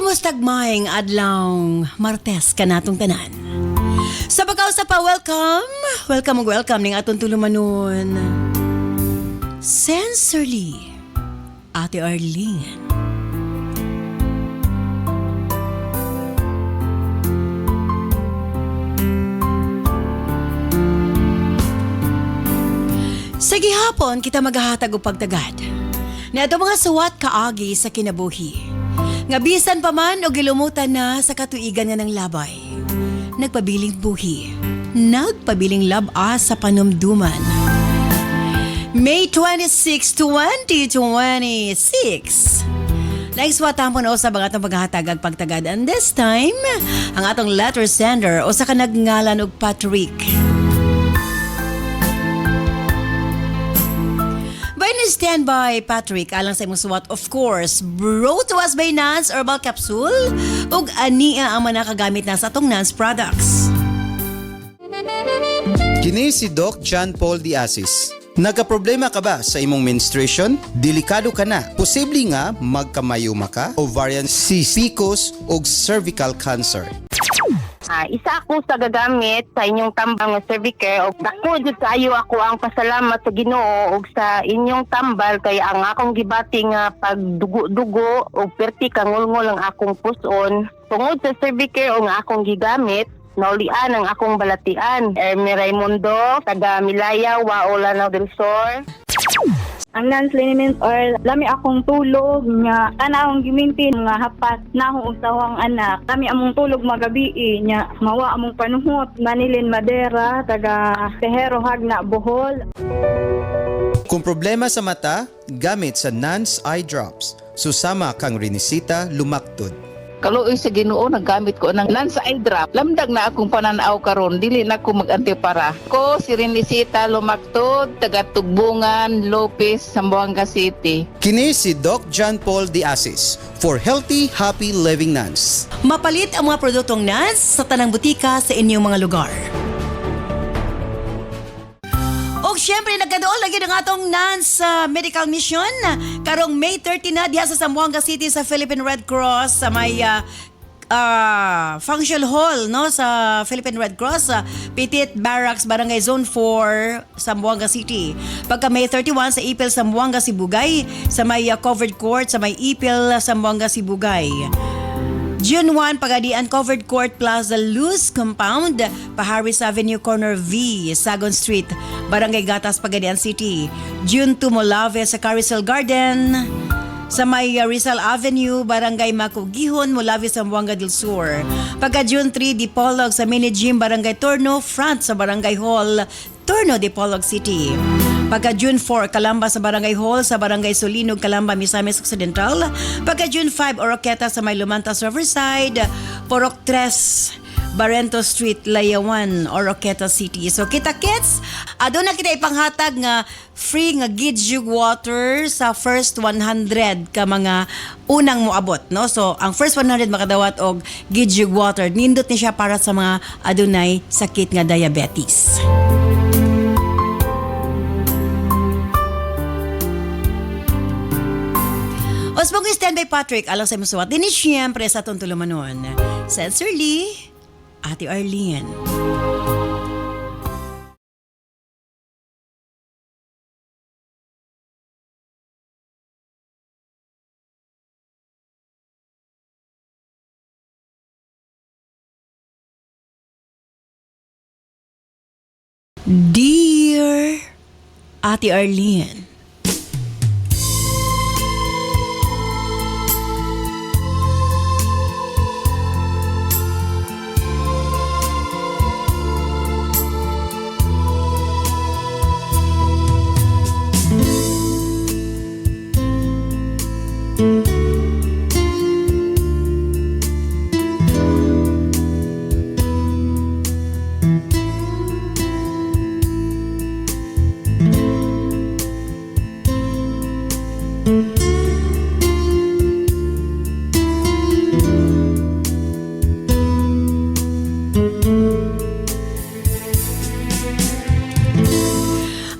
Kumustag maing adlaw Martes kanatong tanan. Sa pagkaw sa pa welcome ning aton tulumanon. Sensorly, Ate Arlene. Sa gihapon kita maghahatag og pagtagad. Niadto mga suwat kaagi sa kinabuhi. Nga bisan pa man o gilumutan na sa katuigan nga ng labay. Nagpabiling buhi. Nagpabiling laba sa panumduman. May 26, 2026. Naiswatan po na sa mga itong paghahatag pagtagad. And this time, ang atong letter sender o sa kanagngalan og Patrick. Stand by Patrick alang sa imong suwat, of course, brought to us by Nance Herbal Capsule ug ania ang manakagamit na sa atong Nance products. Kini si Doc John Paul Diasis. Nagaproblema ka ba sa imong menstruation? Delikado ka na. Posible nga magkamayuma ka, ovarian cyst, PCOS o cervical cancer. Isa ako sa gagamit sa inyong tambang nga Cervicare og dako jud kaayo ako ang pasalamat sa Ginoo og sa inyong tambal kay ang akong gibati nga pagdugo-dugo og perti kangulngol ang akong puson tungod sa Cervicare og nga akong gigamit. Naulian ang akong balatian. Ermi Raimundo, taga Milaya, Waola del Sur. Ang non-liniment or lami akong tulog nga ana akong gimintin nga hapas na akong usawang anak. Lami among tulog magabi nya mawa among panuhot. Manilin Madera, taga Tehero Hagna, Bohol. Kung problema sa mata, gamit sa Nance Eye Drops. Susama kang rinisita lumaktod. Kaluoy sa Ginoo naggamit ko ng Nance Eye Drop. Lamdag na akong pananaw karon, dili na ako mag-antipara. Ko si Renisita Lumaktod, taga Tugbungan, Lopez, Zamboanga City. Kini si Doc John Paul Diasis for healthy, happy living Nance. Mapalit ang mga produktong Nance sa tanang butika sa inyong mga lugar. O syempre, nagkadoon lagi ng atong Nance Medical Mission. Karong May 30 na diha sa Zamboanga City sa Philippine Red Cross sa may function hall no sa Philippine Red Cross Petit Barracks Barangay Zone 4 Zamboanga City. Pagka May 31 sa Ipil Zamboanga Sibugay sa may covered court sa may Ipil Zamboanga Sibugay. June 1, Pagadian Covered Court Plaza Luz Compound, Paharis Avenue Corner V, Sagon Street, Barangay Gatas, Pagadian City. June 2, Molave sa Carousel Garden, sa may Rizal Avenue, Barangay Macugihon, Molave, Zamboanga del Sur. Pagka June 3, Dipolog sa Mini Gym, Barangay Torno, Front sa Barangay Hall, Torno, Dipolog City. Pagka June 4, Calamba sa Barangay Hall sa Barangay Solinog, Calamba, Misamis Occidental. Pagka June 5, Oroqueta sa may Lumantas Riverside, Porok 3, Barrento Street, Layawan, Oroqueta City. So kita-kits, doon na kita ipanghatag nga free nga Gidjug water sa first 100 ka mga unang moabot, no? So ang first 100 makadawat og Gidjug water. Nindot ni siya para sa mga adunay sakit nga diabetes. Osmong stand by Patrick, alang sa musuwat. Dini siyempre sa itong tulumanon. Sensorly, Ate Arlene. Dear Ate Arlene,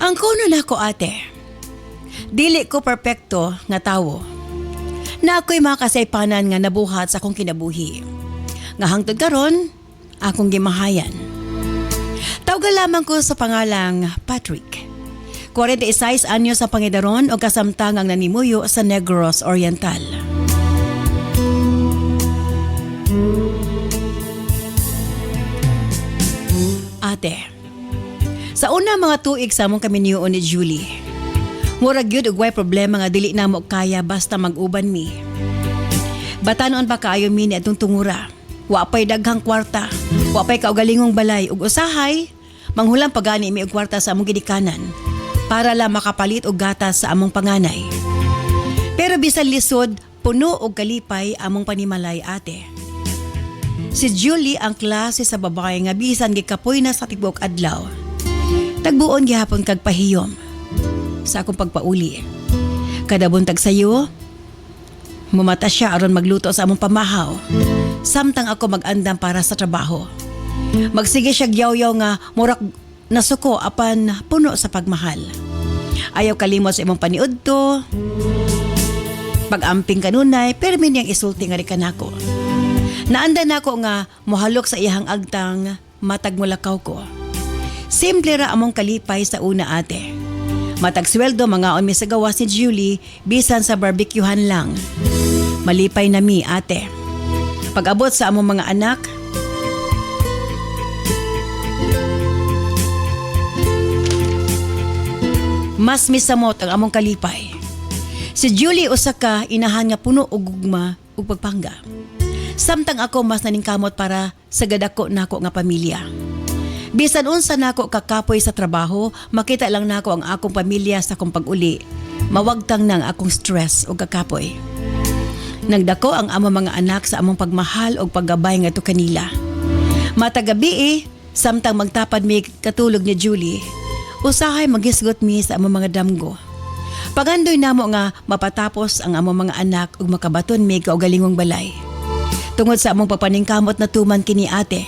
ang kuno na ko ate, dili ko perpekto nga tawo. na ako'y makasaypanan nga nabuhat sa akong kinabuhi. Nga hangtod karon, akong gimahayan. Tawag lamang ko sa pangalang Patrick. 46 anyos sa pangidaron o kasamtangang nanimuyo sa Negros Oriental. Ate, sa una mga tuig sa among kami niyoon ni Julie, murag yun ugway problema nga dili na mo kaya basta mag-uban mi. Batanon pa kaayo mi ni atong tungura. Wa pay daghang kwarta, wa pay kaugalingong balay ug usahay, manghulang pagani mi og kwarta sa among gidikanan para la makapalit og gatas sa among panganay. Pero bisan lisod, puno og kalipay among panimalay ate. Si Julie ang klase sa babae nga bisan gikapoy na sa tibok adlaw. Tagbuon gihapon kag pahiyom sa akong pagpauli. Kada buntag sayo, mumata siya aron magluto sa among pamahaw. Samtang ako mag-andam para sa trabaho. Magsige siya yaw-yaw nga murak nasuko apan puno sa pagmahal. Ayaw kalimot sa imong paniudto. Pag-amping kanunay, pero minyang isulti nga rin kanako. Naanda na ako nga mohalok sa iyang agtang matag mulakaw ko. Simple ra among kalipay sa una ate. Matag sweldo mga on mi sa gawa si Julie bisan sa barbecuehan lang. Malipay na mi ate. Pag-abot sa among mga anak, mas misamot ang among kalipay. Si Julie usa ka inahan nga puno og gugma ug pagpangga. Samtang ako mas naningkamot para sa gadako nako nga pamilya. Bisan unsa nako kakapoy sa trabaho, makita lang nako ang akong pamilya sa akong pag-uli. Mawagtang nang akong stress o kakapoy. Nagdako ang among mga anak sa among pagmahal o paggabay nga to kanila. Matagabi samtang magtapad mi katulog ni Julie, usahay magisgot mi sa among mga damgo. Pagandoy namo nga mapatapos ang among mga anak ug makabaton mi kaugalingong balay. Tungod sa among papaningkamot na tuman kini ate,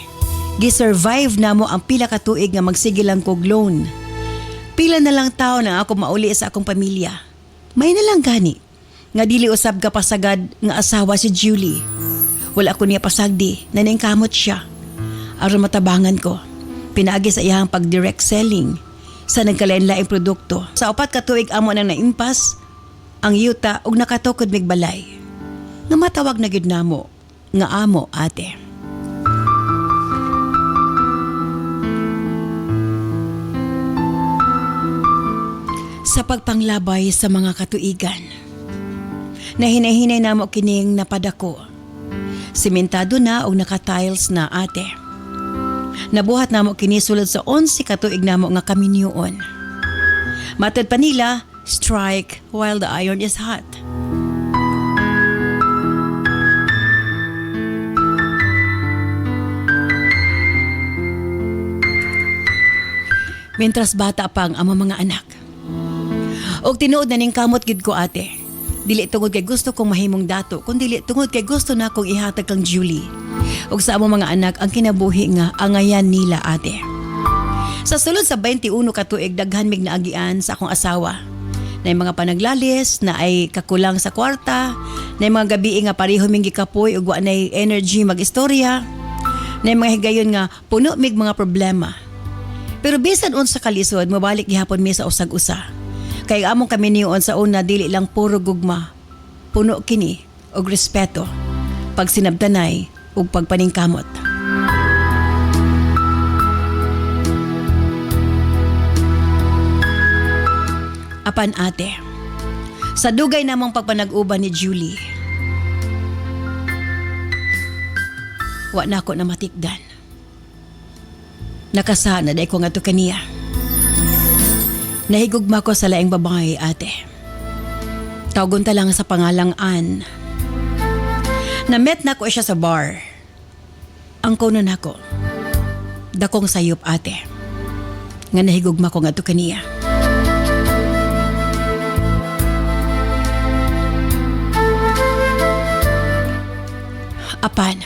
gisurvive namo ang pila ka tuig nga magsigilang kog loan. Pila na lang taon na ako mauli sa akong pamilya. May na lang gani nga dili usab ka pasagad nga asawa si Julie. Wala ko niya pasagdi, naningkamot siya. Aron matabangan ko, pinaagi sa iyang pag-direct selling sa nagkalain-laing produkto. Sa 4 ka tuig amo nang naimpas ang yuta ug nakatukod mig balay. Nga matawag na gid namo nga amo ate. Sa pagpanglabay sa mga katuigan, nahinay-hinay namo kining napadako. Simentado na o naka-tiles na ate. Nabuhat namo kini sulod sa 11 katuig namo nga kami niyoon. Matod pa nila, strike while the iron is hot. Mientras bata pa ang among mga anak. Og tinuod na ning kamot gid ko ate. Dili tungod kay gusto kong mahimong dato, kundi dili tungod kay gusto na kong ihatag kang Julie. Og sa among mga anak ang kinabuhi nga angayan nila ate. Sa sulod sa 21 ka tuig daghan mig naagian sa akong asawa. Nay mga panaglalis na ay kakulang sa kwarta, nay mga gabi nga pareho ming gikapoy ug wa nay energy magistorya. Nay mga higayon nga puno mig mga problema. Pero bisan unsa kalisod mobalik gihapon mi sa usag-usa. Kay among kami niyoon sa una dili lang puro gugma. Puno kini og respeto, pagsinabtanay ug pagpaningkamot. Apan ate, sa dugay namong pagpanag-uban ni Julie, wa na ako na matikdan. Nakasana day ko nga to kaniya. Nahigugma ko sa laing babae ate. Tawgon ta lang sa pangalang Ann. Na-met na ko siya sa bar. Ang kuno na ko, dakong sayop ate. Nga nahigugma ko nga to kaniya. Apan,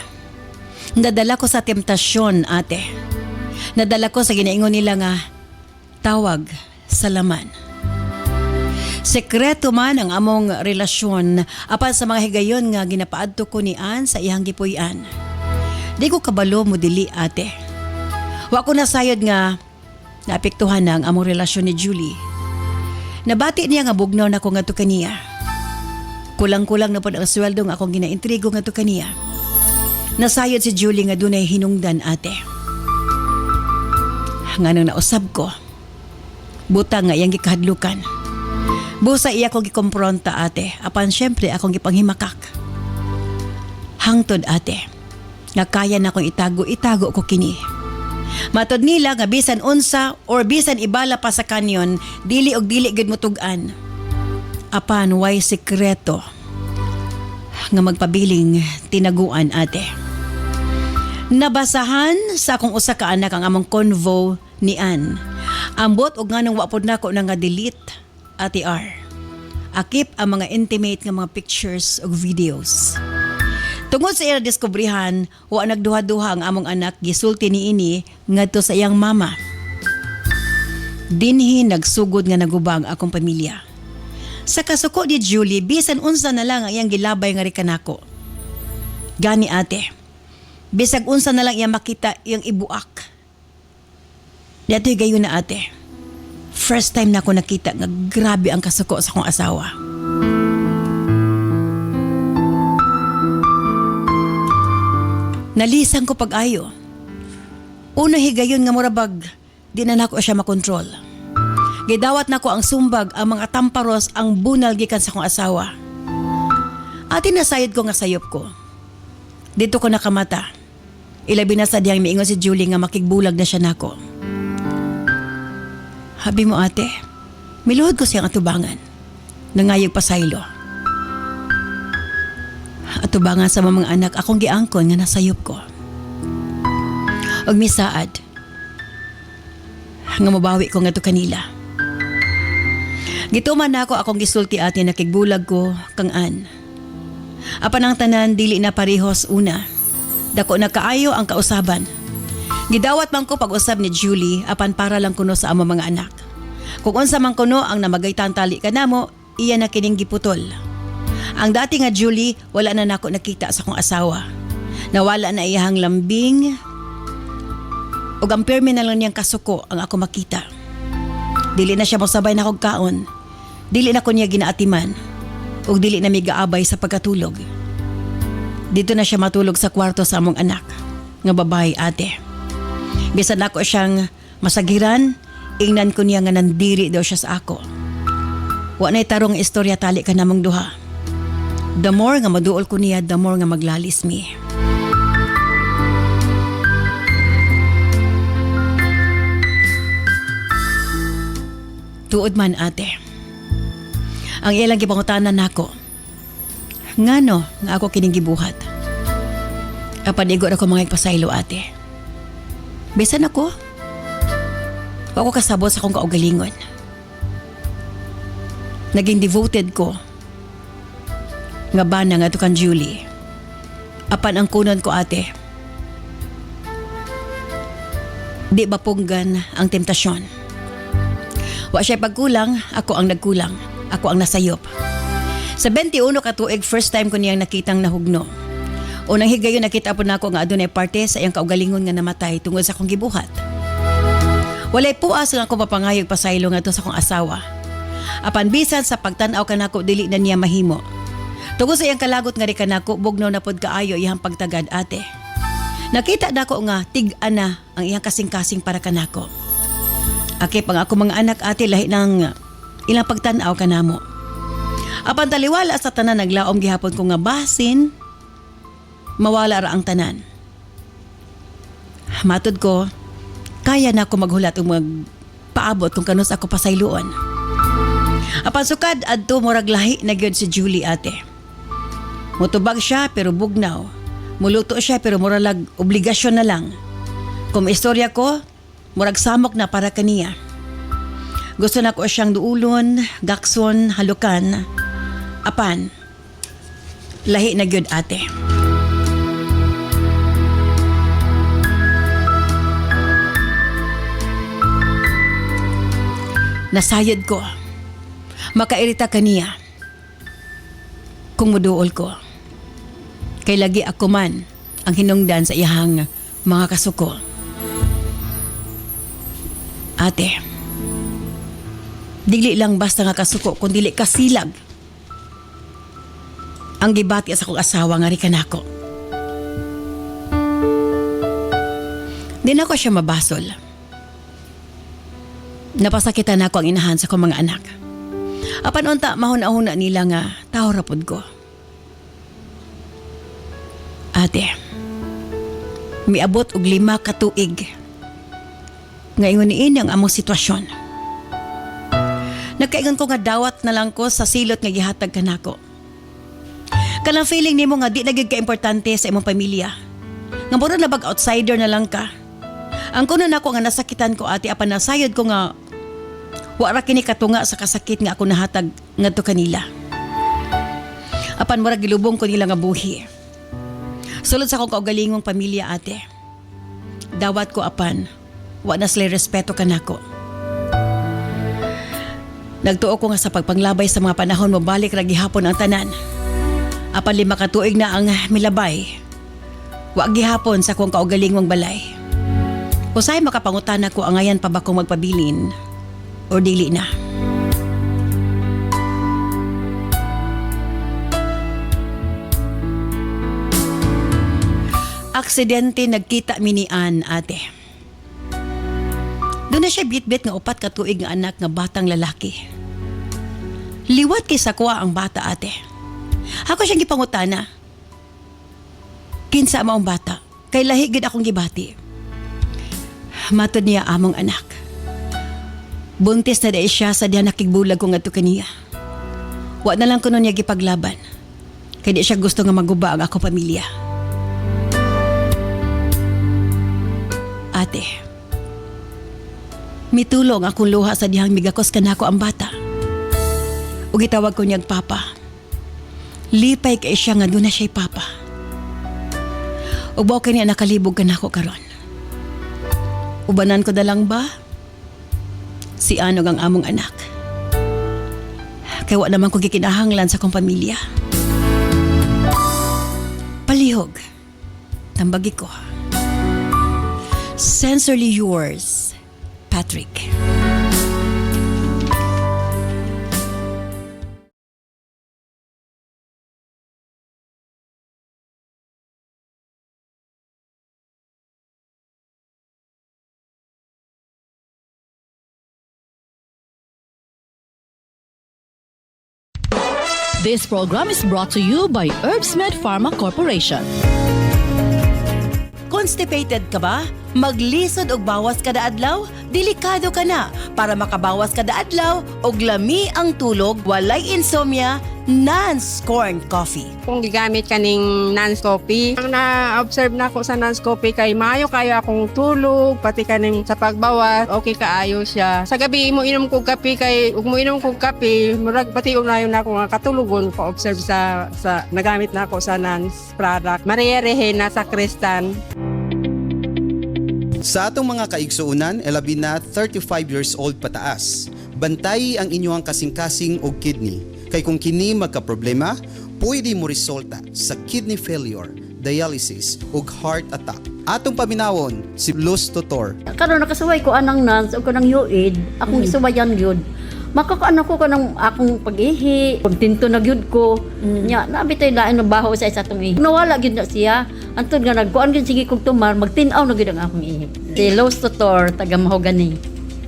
nadala ko sa temptasyon ate. Nadala ko sa ginaingon nila nga tawag sa laman. Sekreto man ang among relasyon apan sa mga higayon nga ginapaadto ko ni Ann sa iyang gipuy-an. Di ko kabalo mo dili ate. Wa ko nasayod nga naapektuhan na ang among relasyon ni Julie. Nabati niya nga bugnaw na ko ngadto kaniya. Kulang-kulang na pod ang sweldo nga akong ginaintrigo ngadto kaniya. Nasayod si Julie nga dunay hinungdan ate. Nganong nausab ko. Butang nga iyang gikahadlukan. Busa iya ko gikompronta ate, apan syempre akong gipanghimakak. Hangtod ate, nga kaya na akong itago ko kini. Matod nila nga bisan unsa or bisan ibala pa sa kanyon, dili og dili gid mutugan. Apan way sekreto nga magpabiling tinaguan ate. Nabasahan sa akong usa ka anak ang among convo ni Ann. Ambot og nganong wa pod nako na nga delete Ate R. Akip ang mga intimate nga mga pictures o videos. Tungod sa iya diskubrihan, wa nagduha-duha ang among anak gisulti niini ngadto sa iyang mama. Dinhi nagsugod nga nagubang akong pamilya. Sa kasuko ni Julie, bisan unsa na lang ang iyang gilabay nga rikanako. Gani ate, bisag unsa na lang iyang makita iyang ibuak. Dato'y gayon na ate. First time na ako nakita nga grabe ang kasuko sa akong asawa. Nalisang ko pag-ayo. Una higayon nga murabag, di na nako siya makontrol. Gidawat nako ang sumbag, ang mga tamparos, ang bunal gikan sa akong asawa. Ati nasayod ko nga sayop ko. Dito ko nakamata. Ilabi na sa diyang miingon si Julie nga makigbulag na siya nako. Habi mo ate, miluhod ko siyang atubangan. Nangayog pasaylo. Atubangan sa mga anak akong giangkon nga nasayop ko. Og misaad, nga mabawi ko nga to kanila. Gituman na ako akong gisulti ate na kigbulag ko kang Ann. Apan ang tanan dili na parehos una. Dako na kaayo ang kausaban. Gidawat man ko pag-usab ni Julie apan para lang kuno sa among mga anak. Kung unsa man kuno ang namagaytan tali kanamo, iya na kining giputol. Ang dati nga Julie, wala na nako nakita sa akong asawa. Nawala na iyang lambing ug ang pirmi na lang niyang kasuko ang ako makita. Dili na siya mosabay na kog kaon. Dili na ko niya ginaatiman ug dili na mi gaabay sa pagkatulog. Dito na siya matulog sa kwarto sa among anak nga babae ate. Bisan ako siyang masagiran, ingnan ko niya nga nandiri daw siya sa ako. Wa na'y tarong istorya tali ka namang duha. The more nga maduol ko niya, the more nga maglalis mi. Tuod man ate. Ang ilang gipangutanan nako. Ngano nga ako kining gibuhat. Apan igo ako mga ipasaylo ate. Bisan ako. Ako kasabot sa akong kaugalingon. Naging devoted ko. Nga bana nga to kan Julie. Apan ang kunon ko ate. Di ba punggan ang temptasyon? Wa siya pagkulang, ako ang nagkulang. Ako ang nasayop. Sa 21 ka tuig, first time ko niyang nakitang nahugno. Unang higayon nakita po na ako nga adunay parte sa iyang kaugalingon nga namatay tungod sa akong gibuhat. Walay puas nga ako papangayog pasaylo nga to sa akong asawa. Apan bisan sa pagtan-aw kanako dili na niya mahimo. Tungod sa iyang kalagot nga ri kanako bugnaw na pod kaayo iyang pagtagad ate. Nakita nako nga tig-an na ang iyang kasing-kasing para kanako. Akip ang ako mga anak ate lahi ng ilang pagtan-aw kanamo. Apan taliwala sa tanan naglaom gihapon ko nga basin mawala ra ang tanan. Matod ko, kaya na ako maghulat o magpaabot kung kanus ako pasayloon. Apan sukad adto murag lahi na gyud si Julie ate. Mutubag siya pero bugnaw. Muluto siya pero muralag obligasyon na lang. Kung istorya ko, murag samok na para kaniya. Gusto na ko siyang duulon, gakson, halukan. Apan, lahi na gyud ate. Nasayad ko. Makairita kaniya kung muduol ko. Kay lagi ako man ang hinungdan sa iyahang mga kasuko. Ate, dili lang basta nga kasuko, kundi dili kasilag ang gibati sa akong asawa nga ri kanako. Di na ko siya mabasol. Napasakitan ako ang inahan sa akong mga anak. Apan unta mahuna-huna nila nga tao rapod ko. Ate, miabot og 5 ka tuig. Ngayon niini ang among sitwasyon. Nagkaingon ko nga dawat na lang ko sa silot nga gihatag kanako. Kanang feeling nimo nga di na gyud ka importante sa imong pamilya. Nga mura na bag outsider na lang ka. Ang kuno nako nga nasakitan ko ate apan nasayod ko nga wa ra kini katunga sa kasakit nga ako nahatag ngadto kanila. Apan mura gilubong ko nila nga buhi. Sulod sa akong kaugalingong pamilya ate. Dawat ko apan wa na sila respeto kanako. Nagtuo ko nga sa pagpanglabay sa mga panahon mo balik ra gihapon ang tanan. Apan 5 ka tuig na ang milabay. Wa gihapon sa akong kaugalingong balay. Usay makapangutana ko angayan pa ba kong magpabilin o dili na. Aksidente nagkita minian ate. Doon na siya bitbit nga 4 ka tuig nga anak nga batang lalaki. Liwat kay sa kuha ang bata ate. Ako siyang gipangutana. Kinsa maong bata? Kay lahi gid akong gibati. Matod niya among anak. Buntis na dahil siya sa diyan nakigbulag ko ngadto kaniya. Wa na lang kuno niya gipaglaban. Kay di siya gusto nga maguba ang ako pamilya. Ate, mitulong akong luha sa dihang migakos kanako ang bata. Ug gitawag ko niyang papa. Lipay kay siya nga doon na siya'y papa. Ug bawa kay niya nakalibog kanako karon. Ubanan ko na lang ba? Si Anog ang among anak. Kaya wa naman ko gikinahanglan sa kong pamilya. Palihog. Tambagi ko. Sincerely yours, Patrick. This program is brought to you by Herbsmed Pharma Corporation. Constipated ka ba? Maglisod og bawas kada adlaw? Delikado ka na. Para makabawas kada adlaw og lami ang tulog, walay insomnia, Nance Corn Coffee. Kung gigamit kaning Nance Coffee, ang na-observe na ko sa Nance Coffee kay maayo kayo akong tulog, pati kaning sa pagbawas, okay kaayo siya. Sa gabi mo inom kog kape kay ug mo inom kog kape, murag pati unayon na ako nga katulogon pa-observe sa nagamit na ako sa Nance product. Maria Rehena sa Cristan. Sa atong mga kaigsuunan, labi na 35 years old pataas. Bantay ang inyong kasing-kasing og kidney. Kay kung kini magka-problema, pwede mo resulta sa kidney failure, dialysis ug heart attack. Atong paminawon si Luz Tutor. Karon nakasaway ko anang Nance o kanang yuid, akong isubayan gyud. Makakaano ko kanang akong pag-ihi, kontento na gyud ko. Nya nabitoy lain ng baho sa isa tong ihi. Nawala gyud na siya. Antod nga nagkuan gyud sige kog tumar, magtin-aw na gyud ang akong ihi. Si Luz Tutor, taga Mahogany,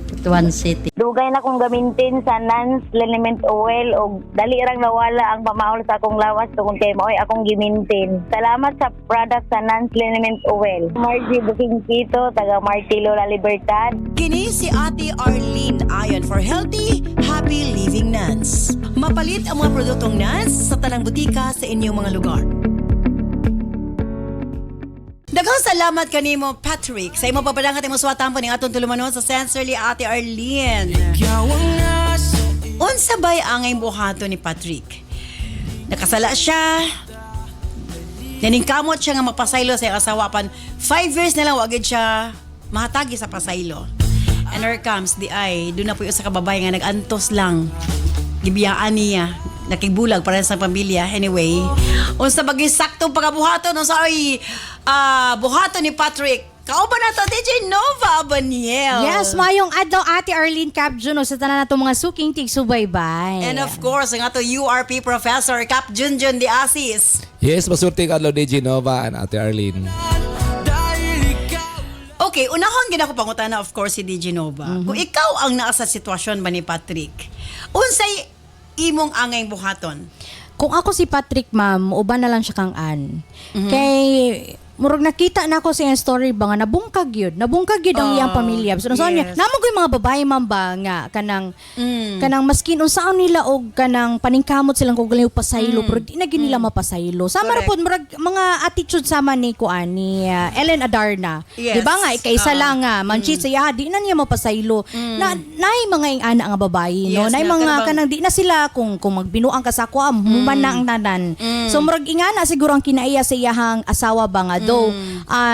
Tutuan City. Dugay na kong gamintin sa Nance Liniment Oil o dali rang nawala ang pamaol sa akong lawas tungkol kay maoy akong gimintin. Salamat sa product sa Nance Liniment Oil. Margie Booking Kito, taga Martilo La Libertad. Kini si Ate Arlene ayon for healthy, happy living Nance. Mapalit ang mga produktong Nance sa tanang butika sa inyong mga lugar. Daghang salamat kanimo Patrick sa imo papadangat imo suwatan po ning atong tulumanon sa Sincerely Ate Arlene. Unsa bay angay buhaton ni Patrick? Nakasala siya. Naningkamot siya nga mapasaylo sa iyang asawa pan 5 years na lang wagid siya mahatagi sa pasaylo. And here comes the doon na po yung sa kababay nga nag-antos lang gibiyaan niya nakigbulag para sa pamilya. Anyway, unsa bagay saktong pagabuhaton unsa ay buhaton ni Patrick. Kauban na to, DJ Nova Abaniel. Yes, mayong adlaw Ate Arlene Cap Juno sa tanan nato mga suking tig-subaybay. And of course, ang ato URP Professor Cap Junjun de Asis. Yes, masurting adlaw DJ Nova and Ate Arlene. Okay, unahon gid ako pangutana of course si DJ Nova. Kung ikaw ang naa sa sitwasyon ba ni Patrick, unsay imong angay buhaton? Kung ako si Patrick, ma'am, uban na lang siya kang an. Kay murag nakita na ako sa iyang story ba nga nabungkag yun ang iyang pamilya. So niya, namo ko yung mga babae ma'am ba nga kanang maskin unsaon nila og kanang paningkamot silang kog gali pasaylo pero di na gid nila mapasaylo. Sama ra pod murag mga attitude sama ni kuan ni Ellen Adarna. Yes. Di ba nga ikaisa lang nga manchit siya di na niya mapasaylo. Na nay mga ingana nga babae no. Yes, Nay na mga kanang- kanang di na sila kung magbinuang ka sa ako muman na ang tanan. So murag ingana siguro ang kinaiya sa iyahang asawa ba nga though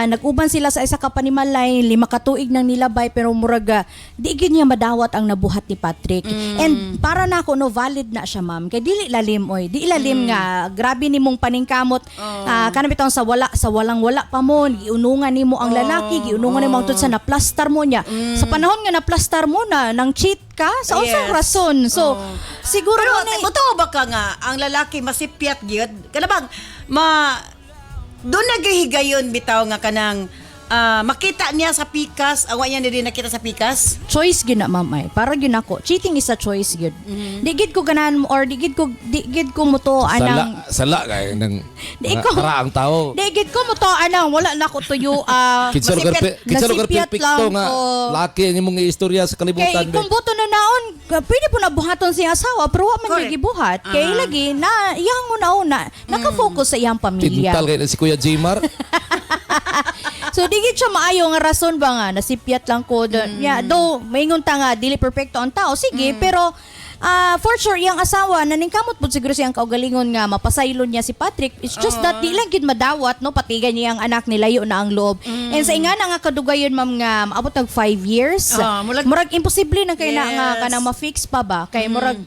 nag-uban sila sa isa ka panimalay 5 ka tuig nang nilabay pero murag di gid niya madawat ang nabuhat ni Patrick. And para na ako no valid na siya ma'am kay dili lalim oy di ilalim nga grabe nimong paningkamot kanang bitong sa walang wala pa mo giunungan nimo ang lalaki giunungan nimo ang tud sa naplastar mo niya sa panahon nga naplastar mo na nang cheat ka sa unsang Yes. rason. So siguro Pero ni totoo ba ka nga ang lalaki masipyat gyud? Kana bang doon naghihigayon bitaw nga kanang makita niya sa pikas, awa niya na din nakita sa pikas? choice gyud na ma'am ay para gyud ako cheating is a choice gyud di gid ko ganan or di gid ko muto anang Sala kay nang Di ko- karaang tao. di gid ko muto anang wala na ko tuyo Kitsa lugar nasipyat perfecto lang nga ko. laki ang imong istorya sa Kay kalibutan. kung buto na naon pwede po na buhaton siya asawa pero wa man Correct. gyud gibuhat kay lagi na iyang una naka-focus sa iyang pamilya. Tintal kay na si Kuya Jmar. So di gid siya maayo nga rason ba nga nasipyat lang ko though maingon ta nga dili perfecto ang tao sige pero for sure iyang asawa naningkamot pud siguro siyang kaugalingon nga mapasaylo niya si Patrick. It's just that di lang gid madawat no patigan niya ang anak ni layo na ang loob. And sa ingana nga kadugayon ma'am nga maabot tag 5 years. Murag imposible na kay na nga Yes. kanang ma-fix pa ba kay murag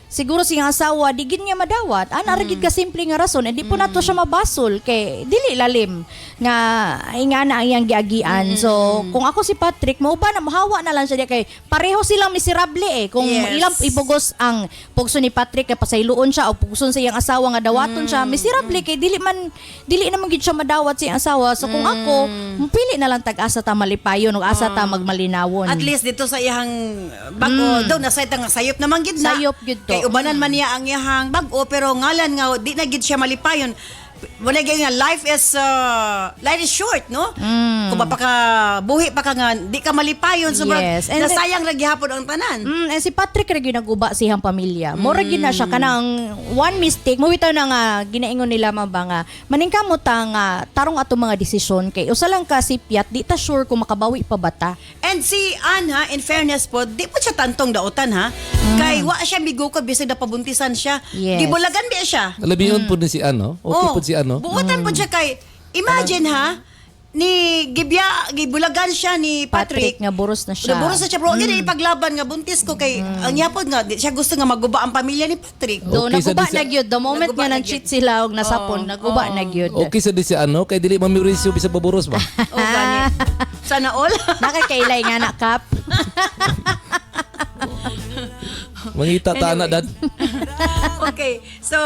siguro siyang asawa di gid niya madawat ana ra gid ka simple nga rason and di po nato siya mabasol kay dili lalim nga ingana ang iyang giagian. So kung ako si Patrick mauba na mahawa na lang siya di kay pareho silang miserable kung Yes. ilang ipugos ang pugso ni Patrick kay pasayloon siya o pugson sa iyang asawa nga dawaton siya miserable kay dili naman gid siya madawat sa iyang asawa. So kung ako pili na lang tag-asa ta malipayon ug asa ta magmalinawon. At least dito sa iyang bag-o, daw nasa itang sayop naman gid na. Sayop gid to. Kay ubanan man niya ang iyang bag-o pero ngalan nga di na gid siya malipayon. Wala gyud nga life is short, no? Kung buhi pa ka nga di ka malipayon so Yes. And nasayang ra gihapon ang tanan. And si Patrick ra gyud naguba siyang pamilya. Mura gyud na siya kanang one mistake mo bitaw na nga ginaingon nila maba nga maningkamot ta nga tarong ato mga desisyon kay usa lang ka sipyat di ta sure kung makabawi pa bata. And si Ann ha, in fairness po, di po siya tantong daotan ha. Kay wa siya migukod bisag napabuntisan siya. Yes. Gibulagan di siya. Labiyon po ni si ano. Okay po si ano. Buotan po siya kay imagine ha, ni gibulagan siya ni Patrick. Nga buros na siya. Buros na siya pero gina ipaglaban nga buntis ko kay ang yapon nga di siya gusto nga maguba ang pamilya ni Patrick. Do Okay, sa naguba disa- na gyud the moment Naguba nga na nang gyud. cheat sila og nasapon naguba na gyud. Okay sa di si ano kay dili mamirisyo bisag baburos ba. O gani. Sana all. Nakakailay nga na kap. Mangita ta na dad. Okay. So,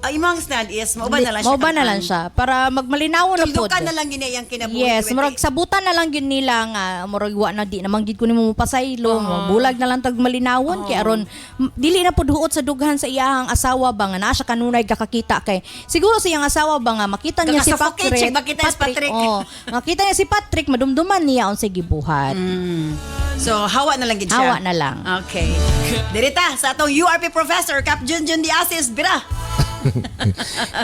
ang imong stand is mauban na lang siya. Mauban na lang siya para magmalinawon na pod. Tuldukan na lang gina iyang kinabuhi. Yes, murag sabutan na lang gyud nila nga murag wa na di naman gid ko nimo mapasaylo, bulag na lang tag malinawon kay aron dili na pud huot sa dughan sa iyahang asawa ba nga naa siya kanunay kakakita kay siguro sa iyang asawa ba nga makita niya si Kakasuffocate Patrick. siya, makita si Patrick. Makita niya si Patrick madumduman niya unsay gibuhat. So, hawa na lang gid siya. Hawa na lang. Okay. Dirita sa atong URP professor Cap Junjun Diasis bira.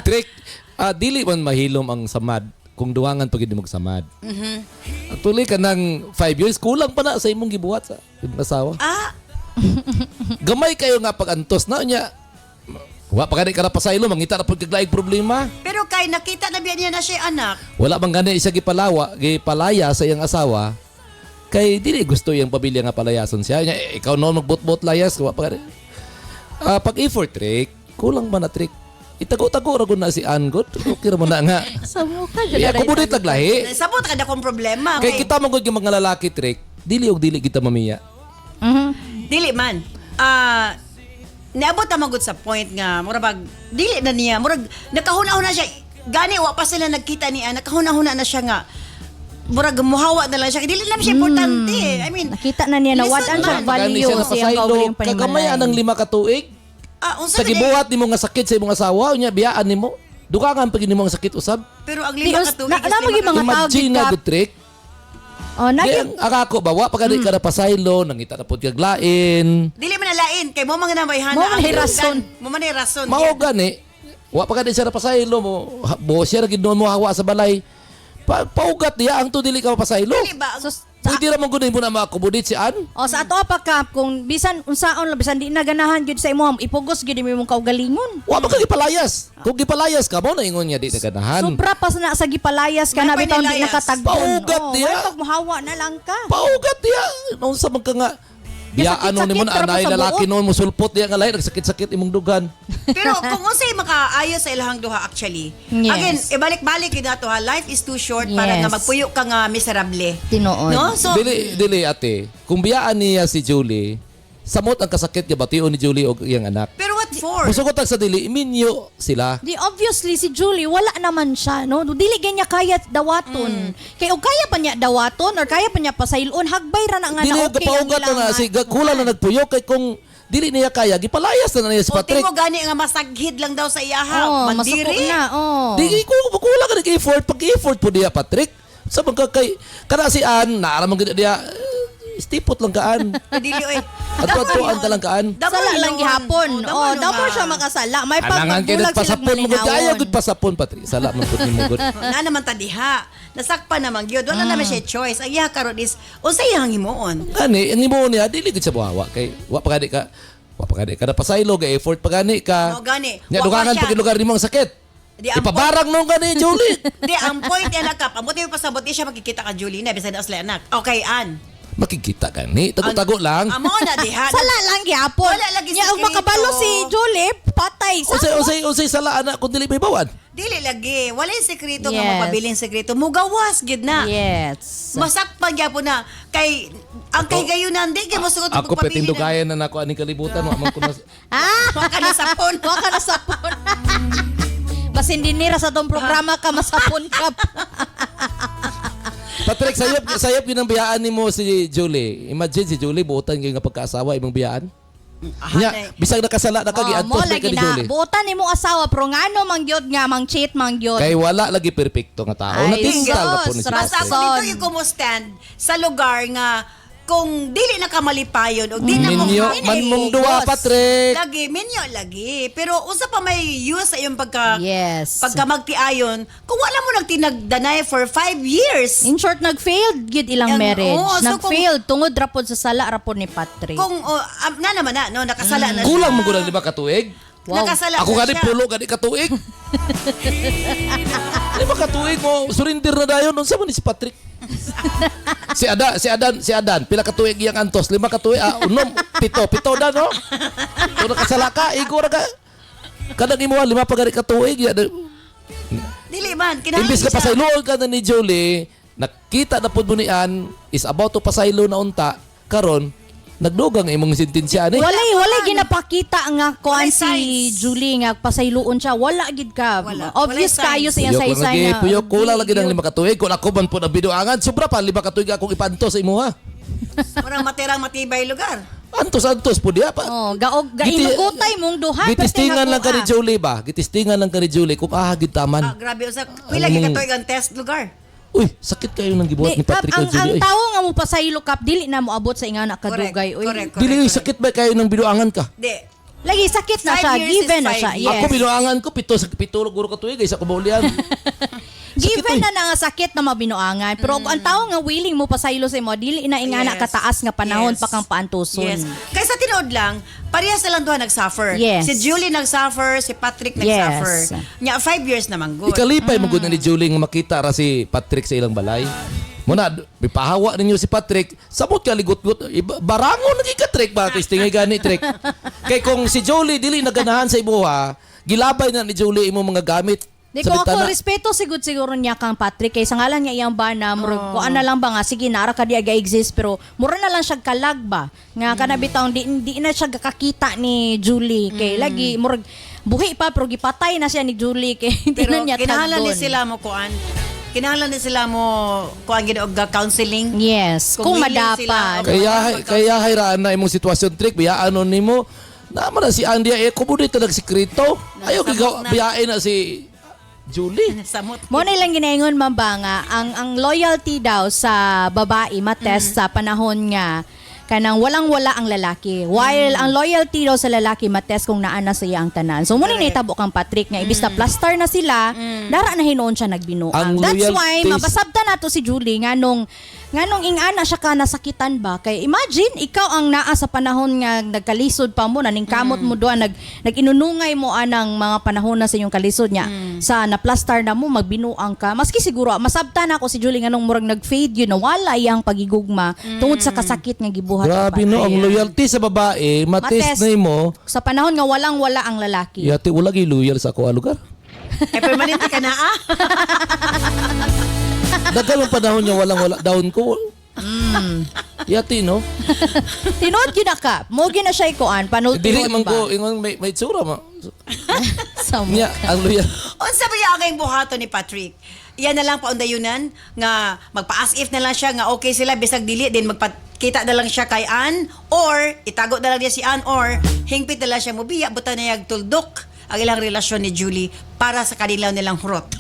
Trick, dili man mahilom ang samad kung duwangan pag hindi magsamad. Tuloy ka ng 5 years, kulang pa na sa imong gibuhat sa imong asawa. Gamay kayo nga pag-antos na niya. Wa pa gani ka na pasaylo, mangita na pag kaglaig problema. Pero kay nakita na biya niya na siya anak. Wala bang gani siya gipalaya sa iyang asawa. Kay dili gusto iyang pamilya nga palayason siya. Nya, ikaw noon magbot-bot layas, wa pa gani. Pag-effort, Trick, kulang ba na, Trick? Itago-tago ra gud na si Angod. Okay ra mo na nga. Sa mukha Iya, kumudit laglahi. Sabot ka na kong problema. Kay kita magod yung mga lalaki, Trick, dili og dili kita mamiya. Dili man. Naabot na magod sa point nga, murag, dili na niya, murag, nakahuna-huna siya, gani, wa pa sila nagkita niya, nakahuna-huna na siya nga, murag, muhawa na lang siya, dili lang siya importante. I mean, Nakita na niya na what listen ang siya man. value Gani siyang kaugaling kagamay panimalay. anang 5 ka tuig. unsa Sa na gibuhat nimo nga sakit sa imong asawa, unya biyaan nimo. Dukangan pag nimo ang sakit usab. pero ang Di, 5 ka tuig, na mga mga tao Imagine na gid good, Trick. Oh, Di naging ang akako ba wa pagani ka na pasaylo, nangita na pud kag lain. dili man nalain, kay mo mga namayhana. Mo man ay rason. Mo man ay rason. Mao gani. Wa pagani siya na pasaylo mo, bo siya ra gid mo hawa sa balay. Paugat diya ang to dili ka pasaylo. Dili ba? Pwede ra man gud mo na maakubudit si An. O sa ato pa ka kung bisan unsaon bisan di na ganahan gyud sa imo ipugos gyud mo imong kaugalingon. Wa man ka gipalayas. Kung gipalayas ka mo na ingon niya di na ganahan. Sobra pa na sa gipalayas ka na May bitaw di panilayas. nakatagpon. Paugat diya. Wala pag mahawa na lang ka. Paugat diya. Unsa man ka nga ya ano sakit-sakit ni mo na pero pa anay sa lalaki buot. noon musulpot diya nga lain nagsakit-sakit imong dugan. Pero kung unsay makaayo sa ilahang duha actually. Yes. Again, ibalik-balik yun na to ha. Life is too short para Yes. nga magpuyo ka nga miserable. Tinuod. No? So, Dili ate. Kung biyaan niya si Julie, samot ang kasakit niya batiyon ni Julie og iyang anak. pero what for? Musugot tag sa dili minyo sila. Di obviously si Julie wala naman siya no dili ganya kaya dawaton kay og kaya pa niya dawaton or kaya pa niya pasaylon hagbay ra na nga Dili na okay ang paugat na ilang si kulang na nagpuyo kay kung dili niya kaya gipalayas na niya si O Patrick. tingo gani nga masaghid lang daw sa iyaha. oh Mandiri. masuko na oh Di ko kulang ka nag-effort pag-effort po diya Patrick. Sa mga kay kana si An naara man gid diya stipot lang kaan. Dili oy. Adto-adtoan ka lang kaan. sala lang gihapon oh dapat siya makasala may Alangan kay pagbulag sila nagpasapon mo gud kaya malinawon gud pasapon Patrick. Sala man pud nimo gud. Na naman ta diha. Nasakpan naman gyud. Wala naman siya choice. Ang iya karon is unsay iyang himuon. Gani ang imo niya dili gud sa buhawa kay wa pa gani ka na pasaylo ga effort pa gani ka. No, gani. Nya Wa dugangan siya. pag lugar nimo ang sakit. Di ang Ipabarang nung gani Julie. Di ang point yan ka. Pamuti mo pasabot di siya makikita ka Julie na bisan usla anak. Okay, An. Makikita gani tago-tago lang. Amo na diha. sala lang gihapon Wala lagi nya og sekreto. makabalo si Julie patay sa Usay sala ana kung dili may bawad. Dili lagi. Walay sekreto nga Yes. magpabiling sekreto. Mugawas gid na. yes Masakpan gyapon na kay ang kay gayunan di kay mosugot Ako petindugayan na nako aning kalibutan wa man ko na Wa ka na sapon. wa ka na sapon basin dinira sa tong programa ka masapon ka Patrick sayop yun ang biyaan nimo si Julie. Imagine si Julie buotan gyud nga pagkaasawa imong biyaan. Nya bisag nakasala na ka mo giantos na lagi ka ni na Julie. buotan nimo asawa pero ngano man gyud nga mang cheat man gyud Kay wala lagi perpekto nga tao. Ay, Natintal na po ni sus, si Basta Patrick. ako dito yung kumustand sa lugar nga kung dili na kamalipayon o di na mo Minyo man mong duwa Patrick. lagi minyo lagi pero usa pa may use sa iyong yes pagka magtiayon kung wala mo nagtinagdanay for 5 years in short nag-failed gyud ilang Yan, marriage oo, so nag-failed tungod ra pod sa sala ra pod ni Patrick kung nga naman na no nakasala na Kulang siya. mo gud ang 5 ka tuig. Nakasala Ako na gani siya. pulo gani ka tuig. 5 ka tuig mo surrender na dayon unsa man ni si Patrick. Si Adan, pila ka tuig iyang antos, 5 ka tuig, unom, pito da no. Kung nakasala ka, igor ka. Kadang imo 5 pa gani ka tuig, dili man kinahanglan imbis ka siya. pasayloon ka na ni Julie, nakita na pud mo ni Ann, is about to pasaylo na unta, karon nagdugang imong sentensya ni. walay ginapakita nga kuan Walay si signs. Julie nga pasayloon siya wala gid ka Wala. obvious Walay kayo sa iyang Puyok saysay lagi, nga puyok kulang lagi ng 5 ka tuig. Kung ako man po na biduangan, sobra pa 5 ka tuig akong ipanto sa imo ha. Murang matirang matibay lugar Antos po diya pa. oh gaog gainugutay mong duha Gitistingan lang ka ni Julie ba? Gitistingan lang ka ni Julie kung gid taman. grabe usa pila gyud ka tuig ang test lugar Uy, sakit kayo ng gibuhat ni Patrick ang at Julie. tao nga mo pasaylo kap dili na mo abot sa ingana kadugay uy correct Dili, uy, sakit ba kayo ng biduangan ka? di lagi sakit na 5 siya years given is na 5 siya years. yes Ako biduangan ko, pito guro ka tuig, isa ko baulian. given na nga sakit na mabinuangan pero kung ang tao nga willing mo pasaylo sa imo dili na ingana Yes. kataas nga panahon Yes. pa kang paantuson Yes. Kaysa tinood lang, parehas na lang duha nag-suffer. Yes. Si Julie nag-suffer, si Patrick Yes. nag-suffer. Nya 5 years naman good. Ikalipay mo gud na ni Julie nga makita ra si Patrick sa ilang balay. Muna, ipahawa ninyo si Patrick, samot ka ligot-got, barangon lagi ka Trick, Patrick, tingay gani Trick. Kay kung si Julie dili naganahan sa imuha, gilabay na ni Julie imo mga gamit. Di ko ako respeto siguro niya kang Patrick kay sa ngalan niya iyang bana murag ko ana lang ba nga sige nara ka di aga exist pero mura na lang siya kalag ba nga kanabitaw di na siya kakakita ni Julie kay lagi murag buhi pa pero gipatay na siya ni Julie kay hindi Pero na niya kinahanglan ni tagdon. sila mo kuan. Kinahanglan din sila mo kuan gid og counseling. Yes, kung willing madapan. sila, Kaya hayraan na imong sitwasyon Trick, biyaan nimo. Naman na si Andy kumunit na nagsikreto. Ayaw gigaw biyain na si Julie. Samot. Mo na lang ginaingon mambanga ang loyalty daw sa babae matest sa panahon nga kanang walang-wala ang lalaki. While ang loyalty daw sa lalaki matest kung naana sa iya ang tanan. So muna nitabo kang Patrick nga ibis na plaster na sila, dara na hinuon siya nagbinuang. Ang That's why loyalty- mabasabta nato si Julie nganong ingana siya ka nasakitan ba kay imagine ikaw ang naa sa panahon nga nagkalisod pa mo naningkamot mo doon naginunungay mo anang mga panahon na sa inyong kalisod niya sa naplastar na mo magbinuang ka maski siguro masabta na ako si Julie nganong murag nagfade yun nawala iyang pagigugma tungod sa kasakit nga gibuhat Grabe no, ang loyalty sa babae, matest na imo. sa panahon nga walang-wala ang lalaki. Yati wala gi loyal sa ako lugar. Eh permanente ka na Dagal ang panahon niya walang-wala daon ko. Yati no. Tinuod gyud na ka. Mo gyud na siya ikuan panulti. Dili man ko ingon may tsura ma. Nya ang loyal. Unsa ba yung buhaton ni Patrick? Iyan na lang paundayunan nga magpa-as if na lang siya nga okay sila bisag dili din magpakita na lang siya kay Ann or itago na lang niya si Ann or hingpit na lang siya mobiya buta na tuldok ang ilang relasyon ni Julie para sa kanilang nilang hurot.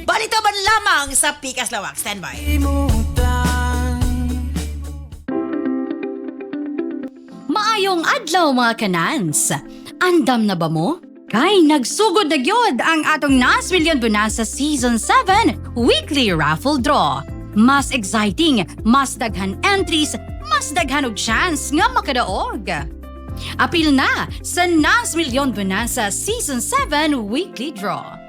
Balito man lamang sa Pikas Lawak. Stand by. Maayong adlaw mga kanans. Andam na ba mo? Kay nagsugod na gyud ang atong Nas Million Bonanza Season 7 Weekly Raffle Draw. Mas exciting, mas daghan entries, mas daghan og chance nga makadaog. Apil na sa Nas Million Bonanza Season 7 Weekly Draw.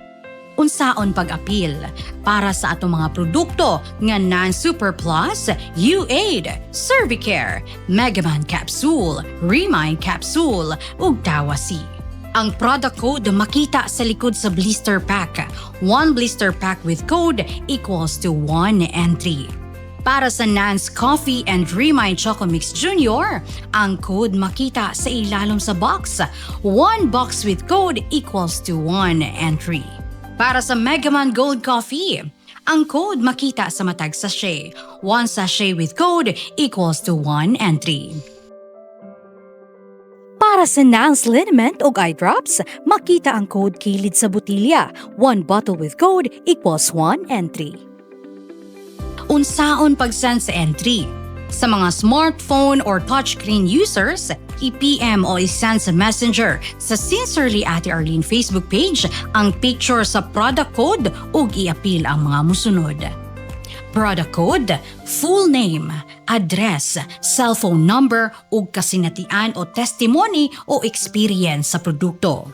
Unsaon pag-apil para sa atong mga produkto nga Non-Super Plus, U-Aid, Cervicare, Megaman Capsule, Remind Capsule, ug Tawasi. Ang product code makita sa likod sa blister pack. 1 blister pack with code equals to 1 entry. Para sa Nance Coffee and Remind Choco Mix Junior, ang code makita sa ilalom sa box. 1 box with code equals to 1 entry. Para sa Megaman Gold Coffee, ang code makita sa matag sachet. 1 sachet with code equals to 1 entry. Para sa Nance Liniment o Eye Drops, makita ang code kilid sa botilya. 1 bottle with code equals 1 entry. Unsaon pag-send sa entry? Sa mga smartphone or touchscreen users, i-PM o i-send sa Messenger sa Sincerely Ate Arlene Facebook page ang picture sa product code ug i-apil ang mga musunod. Product code, full name, address, cellphone number ug kasinatian o testimony o experience sa produkto.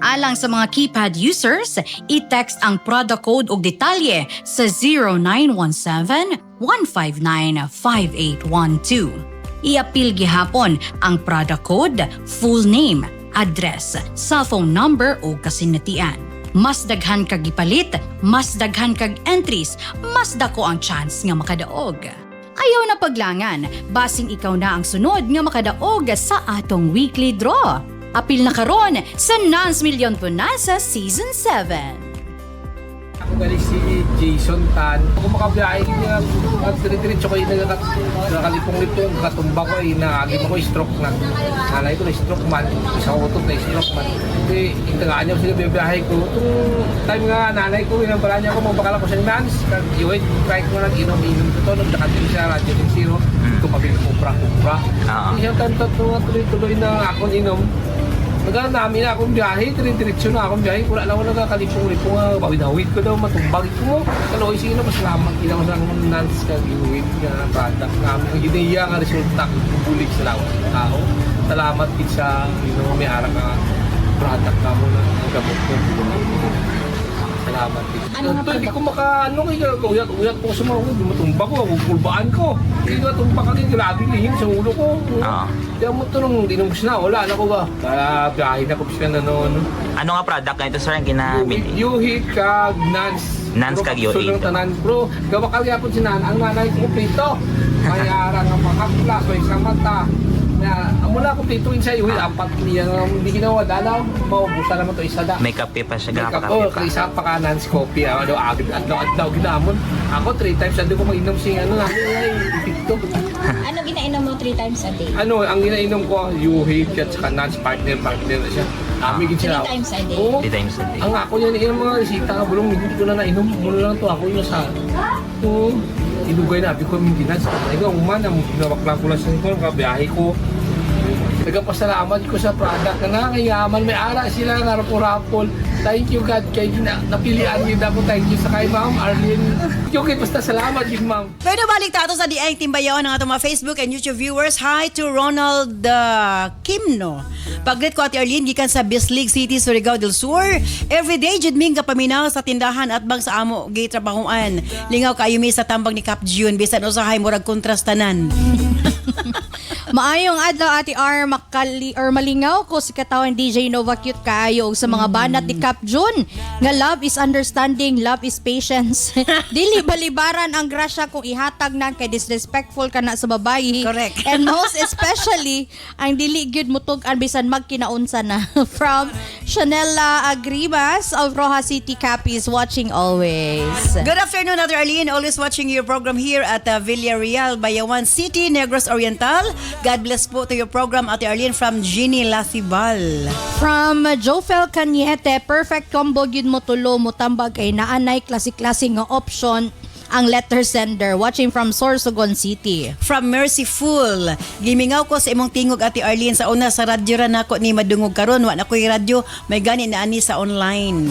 Alang sa mga keypad users, i-text ang product code ug detalye sa 0917-159-5812. I-apil gihapon ang product code, full name, address, cellphone number ug kasinatian. Mas daghan kag gipalit, mas daghan kag entries, mas dako ang chance nga makadaog. Ayaw na paglangan, basing ikaw na ang sunod nga makadaog sa atong weekly draw. Apil na karon sa Nance Million Bonanza Season 7. Ako gali si Jason Tan. Ako makabiyahe niya, dire-diretso ko yung nakalipong-lipong, katumba ko ay naagim ako stroke na. Nanay ko na stroke man, isang utot na stroke man. Kasi intagaan niya ko sila biyahe ko. Itong time nga nanay ko, inambala niya ako, magbakala ko sa Nance. Kag-iwait, try ko na nag-inom-inom ko to, nagdakating siya, Radio Ting Zero. Ito mabili kupra-kupra. Isang tanto tuloy-tuloy na akong inom. Nagano namin na akong biyahe, dire-diretso na akong biyahe. Wala lang ako nagkakalipong-lipong, bawid-awid ko daw, matumbag ko. Kaloy sige na, mas lamang kita ko sa akong Nance kag-iwid nga product namin. Ang gineya nga resulta, bulig sa lawan ng tao. Salamat din sa may arang nga product na mo na gamot ko. Salamat. Hindi ko maka, uyat po sa mga ulo. Matumba ko, kulbaan ko. Hindi ko matumba ka rin, grabe lihim sa ulo ko. Kaya mo ito nung dinubos na, wala na ko ba? Kaya biyahe na ko siya na noon. Ano nga product na ito, sir, ang ginamit? Yuhit kag Nans kag Yuhit. Tanan pro. Gawa kaya po sinan ang nanay ko pito. Mayara nga makapla so isang mata. Na mula ko pito sa Yuhit apat niya hindi ginawa dalaw. Maubusan naman to isa da. May kape pa siya, Make up ko, isa pa ka Nans coffee. Ano agad adlaw ginamon. Ako 3 times a day ko mag-inom sing ano na pito. Ano ginainom mo 3 times a day? Ano ang ginainom ko Yuhit at saka Nans partner na siya. Amigin sila. 3 times a day? Oo. 3 times a day. Ang ako yan, yung mga resita ka, bulong, hindi ko na nainom. Muna lang to ako yung sa... Oo. Ilugay na, abi ko yung maintenance. Ikaw, umana, ginawakla ko lang sa ito, kabiyahe ko. Nagpasalamat ko sa product na nangayaman. May ara sila nga rapol-rapol. Thank you God kay napilian yun ako. Thank you sa kay Ma'am Arlene. Okay, basta salamat yun Ma'am. Pwede balik tato sa dieng timbayaw ng atong mga Facebook and YouTube viewers. Hi to Ronald Kimno. Paglit ko Ate Arlene gikan sa Bislig City, Surigao del Sur. Everyday jud ming kapaminaw sa tindahan at bang sa amo gay trabahoan. Lingaw kayo mi sa tambang ni Cap June bisan usahay murag kontrastanan. Maayong adlaw Ate R malingaw ko si katawan DJ Nova cute kaayo sa mga banat ni Cap June nga love is understanding, love is patience. Dili balibaran ang grasya kung ihatag na kay disrespectful ka na sa babae. Correct. And most especially ang dili gyud mutug-an bisan magkinaunsa na. From Chanela Agribas of Rojas City, Capiz, watching always. Good afternoon, Ate Arlene. Always watching your program here at Villarreal, Bayawan City, Negros Oriental. God bless po to your program, Ate Arlene, from Ginny Lasibal. From Jofel Cañete, perfect combo gyud mo tulo mo tambag kay naanay klase-klase nga option ang letter sender. Watching from Sorsogon City. From Merciful, gimingaw ko sa imong tingog Ate Arlene sa una sa radyo ra nako ni madungog karon wa na ko'y radyo may gani na ani sa online.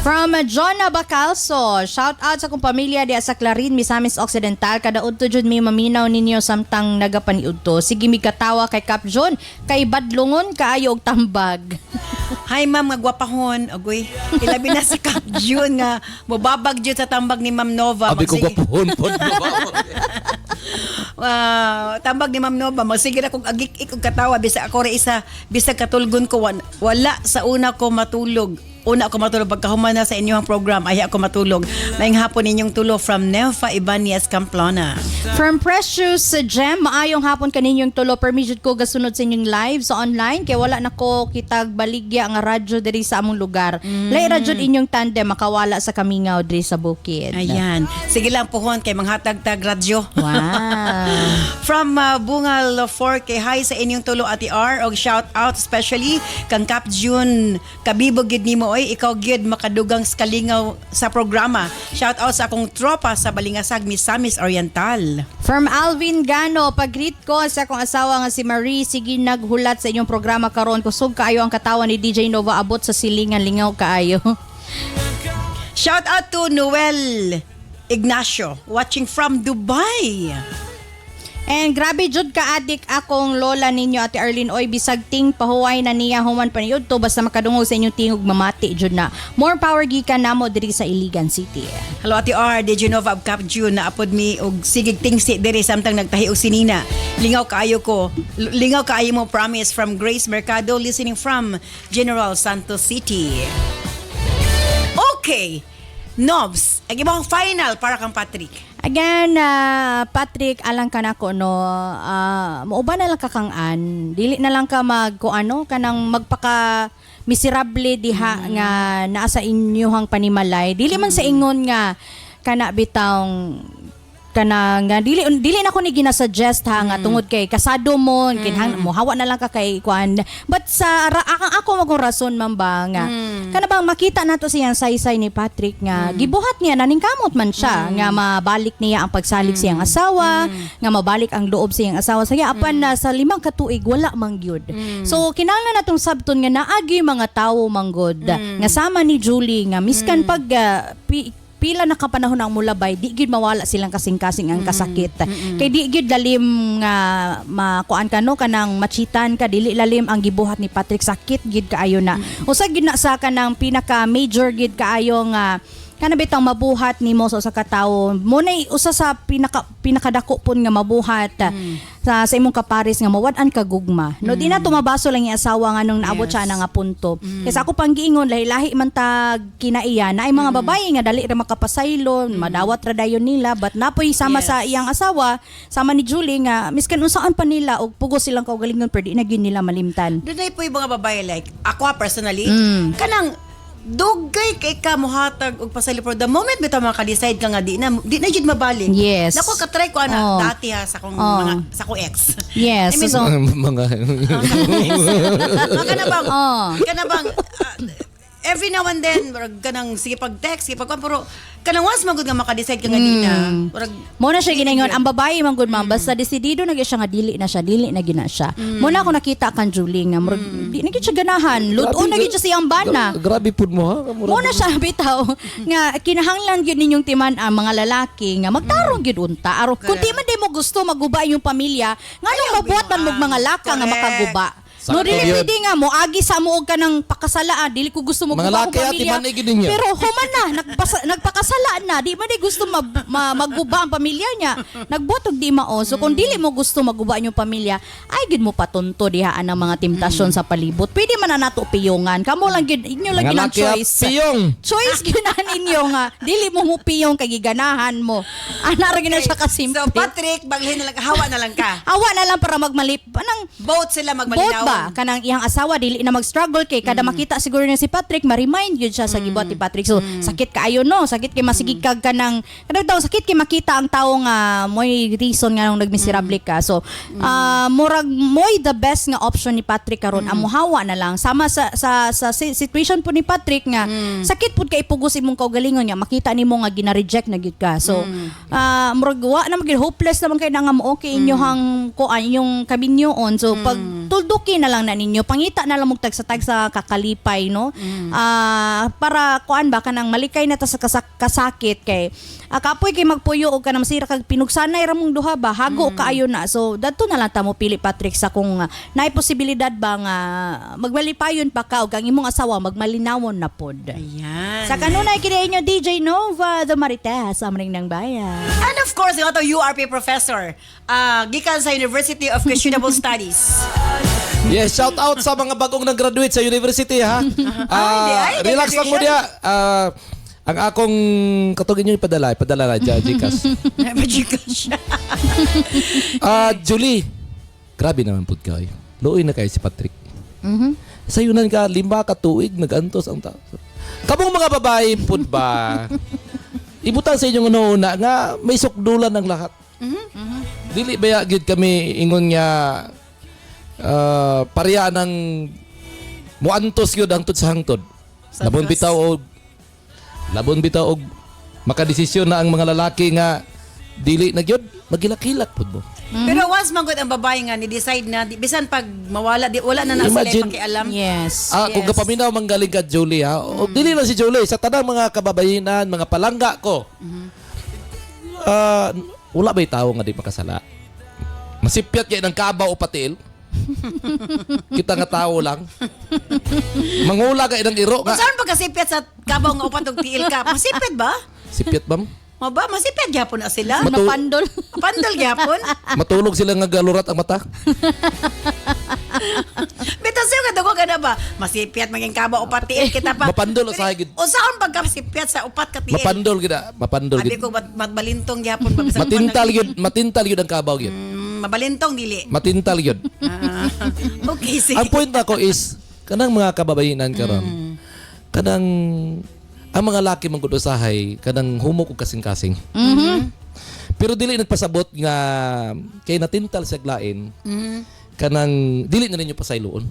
From Jonah Bacalso, shout out sa kong pamilya diya sa Clarin, Misamis Occidental. Kada udto jud mi maminaw ninyo samtang nagapaniudto. Sige mi katawa kay Cap John, kay badlungon kaayo og tambag. Hi ma'am, nga gwapahon. Agoy, ilabi na si Cap June nga mobabag jud sa tambag ni Ma'am Nova. Abi ko gwapahon pod. Tambag ni Ma'am Nova, magsige na kong agik-ik og katawa bisa ako ra isa bisa katulgon ko wala sa una ko matulog. Una ako matulog pagkahuman na sa inyong program ay ako matulog. Maayong hapon ninyong tulo from Nelfa Ibanez, Camplona. From Precious Gem, maayong hapon kaninyong tulo. Permission ko gasunod sa inyong live sa online kay wala nako kitag baligya nga radyo diri sa among lugar. Lay radyo inyong tandem makawala sa Kamingaw diri sa bukid. Ayan. Sige lang pohon kay manghatag-tag radyo. Wow. From Bungal 4 kay hi sa inyong tulo Ate R og shout out especially kang Cap June kabibog gid nimo oy ikaw gyud makadugang skalingaw sa programa. Shout out sa akong tropa sa Balingasag, Misamis Oriental. From Alvin Gano, pag-greet ko sa akong asawa nga si Marie, sige naghulat sa inyong programa karon. Kusog kaayo ang katawan ni DJ Nova abot sa silingan, lingaw kaayo. Shout out to Noel Ignacio watching from Dubai. And grabe jud ka adik akong lola ninyo Ate Arlene oy bisag ting pahuway na niya human paniud to basta makadungog sa inyong tingog mamati jud na. More power gikan namo diri sa Iligan City. Hello Ate R, DJ Nova of Cap June na apod mi og sigig tingsi diri samtang nagtahi og sinina. Lingaw kaayo mo promise from Grace Mercado listening from General Santos City. Okay. Nobs, ang ibang final para kang Patrick. Again, Patrick, alang ka na ko, no, mauba na lang ka kang dili na lang ka kanang magpaka miserable diha nga naa sa inyohang panimalay. Dili man sa ingon nga kana bitawng kana nga dili na ko ni ginasuggest ha nga tungod kay kasado mo kinhang mo hawa na lang ka kay kuan but sa ako magong rason man ba nga kana bang makita nato siyang saysay ni Patrick nga gibuhat niya naningkamot man siya nga mabalik niya ang pagsalig siyang asawa nga mabalik ang loob siyang asawa saya apan na sa 5 ka tuig wala man gyud so kinahanglan natong sabton nga naagi mga tawo manggod nga sama ni Julie nga miskan pag pila na kapanahon ang mulabay, di gid mawala silang kasing-kasing ang kasakit. Kay di gid lalim nga makuan ka no kanang machitan ka, dili lalim ang gibuhat ni Patrick, sakit gid kaayo na. Usa gid na sa kanang pinaka major gid kaayo nga kana bitang mabuhat nimo sa usa ka tawo. Mo na usa sa pinakadako pon nga mabuhat sa imong kapares nga mawad-an ka gugma. No di na tumabaso lang yung asawa nga nung naabot siya na nga punto. Kasi ako pang giingon lahi-lahi man tag kinaiya na ay mga babae nga dali ra makapasaylo, madawat ra dayon nila, but napoy sama sa iyang asawa, sama ni Julie nga miskan unsaan pa nila og pugos silang kaugalingon pero di na gyud nila malimtan. Dunay po yung mga babae like ako personally, kanang dugay kay ka mohatag og pasali for the moment bitaw maka-decide ka nga di na jud mabalik. Yes. Nako ka-try ko ana dati ha sa kong mga sa kong ex. Yes. I mean, So, mga kanabang every now and then murag kanang sige pag-text, sige pag pero kanang once magud nga maka-decide ka nga di na. mo na siya ginaingon ang babae man gud ma'am basta desidido na gyud siya nga dili na gina siya. Mo na ako nakita kan Julie nga murag di na gyud siya ganahan, luton na gyud siya siyang bana. Grabe pud mo ha. Mo na siya bitaw nga kinahanglan gyud ninyong timan ang mga lalaki nga magtarong gyud unta aron kung di man di mo gusto maguba yung pamilya nganong mabuhatan mo mga laka nga makaguba. No, dili pwede nga mo agi sa mo og kanang pakasala, dili ko gusto mo mga guba ko laki pamilya. ati man igid ninyo. Pero human na nagpakasala na, di man di gusto magguba ang pamilya niya. Nagbuhat og di mao. So kung dili mo gusto maguba yung pamilya, ay gid mo patunto dihaan ang mga temptasyon sa palibot. Pwede man na nato piyongan. Kamo lang gid inyo lang gid ang choice. Choice gyud na ninyo nga dili mo piyong kay giganahan mo. Ana ra gyud siya kasimple. So Patrick, baglhin na lang hawa na lang ka. Hawa na lang para magmalip. Anang both sila magmalinaw. Kanang iyang asawa dili na mag-struggle kay kada makita siguro niya si Patrick ma-remind gyud siya sa gibuhat ni Patrick. So sakit kaayo no, sakit kay masigig kag kanang daw sakit kay makita ang tawo nga moy reason nga nung nagmiserable ka. So murag moy the best nga option ni Patrick karon amo hawa na lang sama sa situation po ni Patrick nga sakit pud kay ipugos imong kaugalingon nga makita nimo nga gina-reject na gyud ka. So murag wa na maging hopeless naman kay nga mo okay inyong kuan inyong kabinyoon. So pag tuldukin na lang na ninyo pangita na lang mugtag sa kakalipay no para kuan ba kanang malikay na ta sa kasakit kay kapoy kay magpuyo og kanang masira kag pinugsanay ra mong duha ba hago kaayo na. So dadto na lang ta mo pili Patrick sa kung naay posibilidad ba nga magmalipayon pa ka og ang imong asawa magmalinawon na pod. Ayan. Sa kanunay kini inyo DJ Nova the Marites amring ng bayan. And of course, yung ato URP professor, gikan sa University of Questionable Studies. Yes, shout out sa mga bagong nag-graduate sa university ha. Relax lang mo dia. Ang akong katugin nyo ipadala na dyan, Gcash. Gcash. Julie, grabe naman po kayo. Luoy na kayo si Patrick. Sayunan ka, 5 ka tuig, nag-antos ang tao. Kamong mga babae po ba, ibutan sa inyong una nga may sukdulan ng lahat. Dili ba yagid kami ingon nga pareha ng muantos yun ang sa hangtod. Labon bitaw og makadesisyon na ang mga lalaki nga dili na gyud magilak-hilak pud mo. Pero once magod ang babae nga ni decide na bisan pag mawala wala na sila pakialam. Yes. Kung kapaminaw manggaling ka Julie ha. O dili na si Julie sa tanang mga kababayenan, mga palangga ko. Wala ba'y tao nga di makasala? Masipyat kay ng kabaw o patil. Kita nga tao lang. Mangula ka ng iro nga. Saan ba kasipyat sa kabaw nga upat og tiil ka? Masipyat ba? Sipyat bam? Maba, masipyat gyapon na sila. Mapandol. Mapandol gyapon. Matulog sila nga galurat ang mata. Bitaw siya nga dago na ba? Masipyat maging kabaw upat tiil kita pa. Mapandol sa higit. Usaon pagka masipyat sa upat ka tiil? Mapandol gid. Mapandol gid. Abi ko matbalintong gyapon pa. Matintal gid ang kabaw gid. Mabalintong dili. Matintal yun. Okay, sige. Ang point nako is, kanang mga kababayinan karon, kanang, ang mga laki mong kudusahay, kanang humok o kasing-kasing. Pero dili nagpasabot nga, kay natintal sa glain, kanang, dili na ninyo pasayloon.